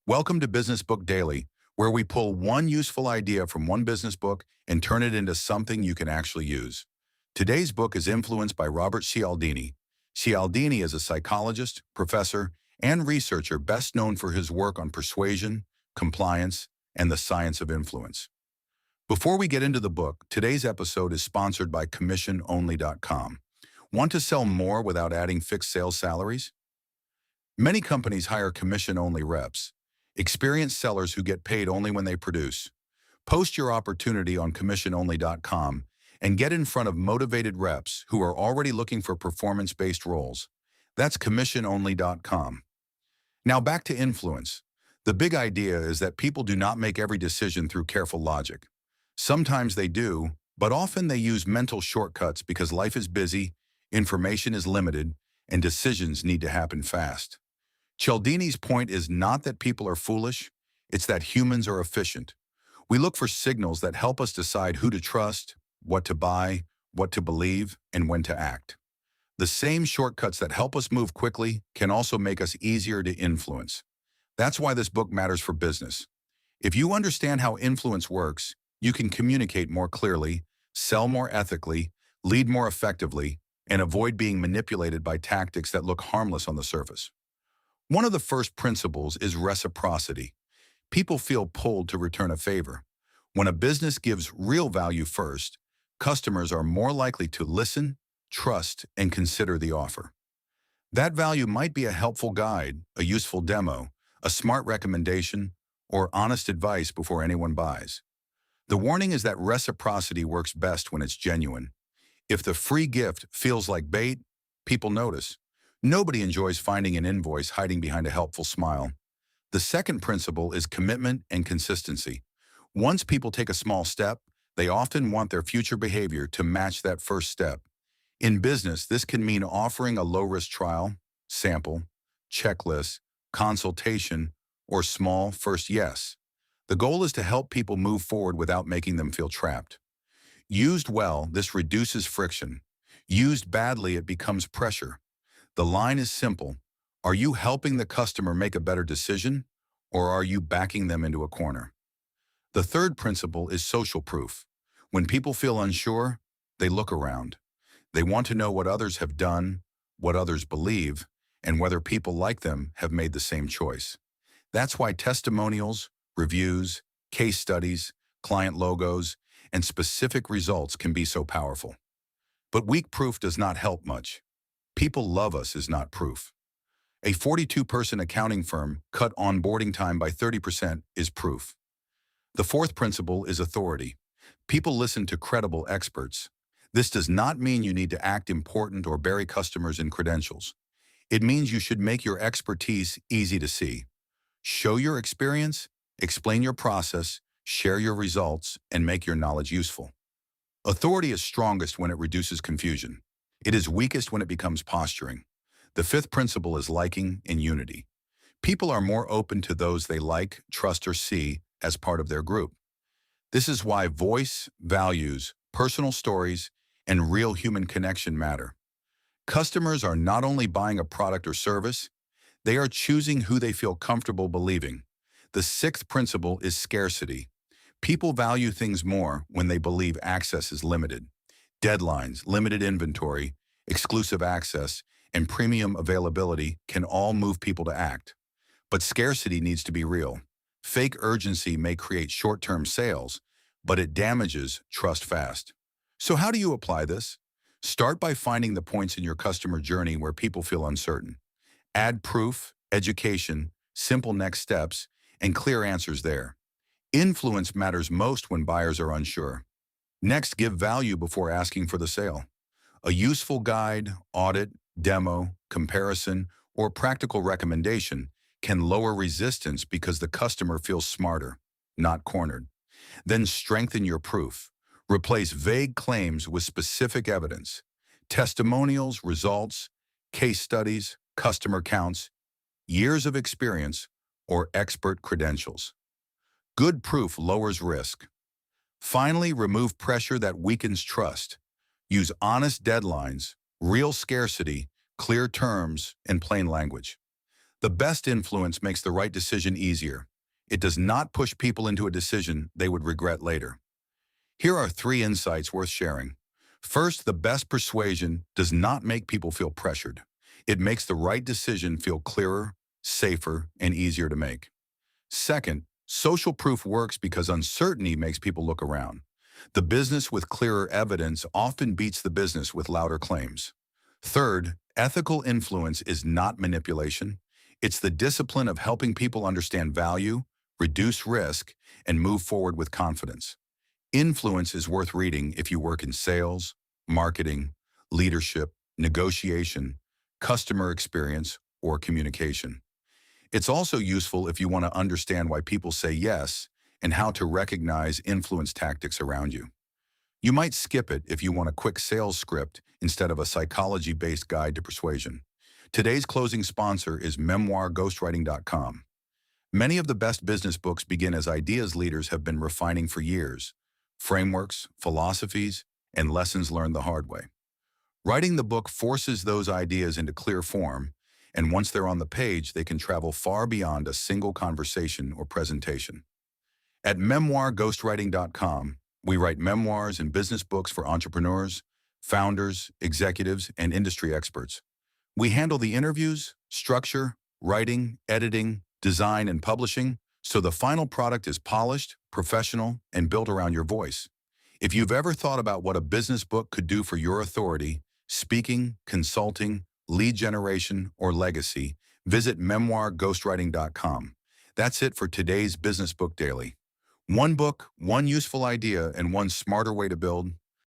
Welcome to Business Book Daily, where we pull one useful idea from one business book and turn it into something you can actually use. Today's book is influenced by Robert Cialdini. Cialdini is a psychologist, professor, and researcher best known for his work on persuasion, compliance, and the science of influence. Before we get into the book, today's episode is sponsored by CommissionOnly.com. Want to sell more without adding fixed sales salaries? Many companies hire commission-only reps, experienced sellers who get paid only when they produce. Post your opportunity on CommissionOnly.com and get in front of motivated reps who are already looking for performance-based roles. That's CommissionOnly.com. Now back to influence. The big idea is that people do not make every decision through careful logic. Sometimes they do, but often they use mental shortcuts because life is busy, information is limited, and decisions need to happen fast. Cialdini's point is not that people are foolish, it's that humans are efficient. We look for signals that help us decide who to trust, what to buy, what to believe, and when to act. The same shortcuts that help us move quickly can also make us easier to influence. That's why this book matters for business. If you understand how influence works, you can communicate more clearly, sell more ethically, lead more effectively, and avoid being manipulated by tactics that look harmless on the surface. One of the first principles is reciprocity. People feel pulled to return a favor. When a business gives real value first, customers are more likely to listen, trust, and consider the offer. That value might be a helpful guide, a useful demo, a smart recommendation, or honest advice before anyone buys. The warning is that reciprocity works best when it's genuine. If the free gift feels like bait, people notice. Nobody enjoys finding an invoice hiding behind a helpful smile. The second principle is commitment and consistency. Once people take a small step, they often want their future behavior to match that first step. In business, this can mean offering a low-risk trial, sample, checklist, consultation, or small first yes. The goal is to help people move forward without making them feel trapped. Used well, this reduces friction. Used badly, it becomes pressure. The line is simple. Are you helping the customer make a better decision, or are you backing them into a corner? The third principle is social proof. When people feel unsure, they look around. They want to know what others have done, what others believe, and whether people like them have made the same choice. That's why testimonials, reviews, case studies, client logos, and specific results can be so powerful. But weak proof does not help much. People love us is not proof. A 42-person accounting firm cut onboarding time by 30% is proof. The fourth principle is authority. People listen to credible experts. This does not mean you need to act important or bury customers in credentials. It means you should make your expertise easy to see. Show your experience, explain your process, share your results, and make your knowledge useful. Authority is strongest when it reduces confusion. It is weakest when it becomes posturing. The fifth principle is liking and unity. People are more open to those they like, trust, or see as part of their group. This is why voice, values, personal stories, and real human connection matter. Customers are not only buying a product or service, they are choosing who they feel comfortable believing. The sixth principle is scarcity. People value things more when they believe access is limited. Deadlines, limited inventory, exclusive access, and premium availability can all move people to act. But scarcity needs to be real. Fake urgency may create short-term sales, but it damages trust fast. So how do you apply this? Start by finding the points in your customer journey where people feel uncertain. Add proof, education, simple next steps, and clear answers there. Influence matters most when buyers are unsure. Next, give value before asking for the sale. A useful guide, audit, demo, comparison, or practical recommendation can lower resistance because the customer feels smarter, not cornered. Then strengthen your proof. Replace vague claims with specific evidence. Testimonials, results, case studies, customer counts, years of experience, or expert credentials. Good proof lowers risk. Finally, remove pressure that weakens trust. Use honest deadlines, real scarcity, clear terms, and plain language. The best influence makes the right decision easier. It does not push people into a decision they would regret later. Here are 3 insights worth sharing. First, the best persuasion does not make people feel pressured. It makes the right decision feel clearer, safer, and easier to make. Second, social proof works because uncertainty makes people look around. The business with clearer evidence often beats the business with louder claims. Third, ethical influence is not manipulation. It's the discipline of helping people understand value, reduce risk, and move forward with confidence. Influence is worth reading if you work in sales, marketing, leadership, negotiation, customer experience, or communication. It's also useful if you want to understand why people say yes and how to recognize influence tactics around you. You might skip it if you want a quick sales script instead of a psychology-based guide to persuasion. Today's closing sponsor is memoirghostwriting.com. Many of the best business books begin as ideas leaders have been refining for years, frameworks, philosophies, and lessons learned the hard way. Writing the book forces those ideas into clear form, and once they're on the page, they can travel far beyond a single conversation or presentation. At memoirghostwriting.com, we write memoirs and business books for entrepreneurs, founders, executives, and industry experts. We handle the interviews, structure, writing, editing, design, and publishing, so the final product is polished, professional, and built around your voice. If you've ever thought about what a business book could do for your authority, speaking, consulting, lead generation, or legacy, visit memoirghostwriting.com. That's it for today's Business Book Daily. One book, one useful idea, and one smarter way to build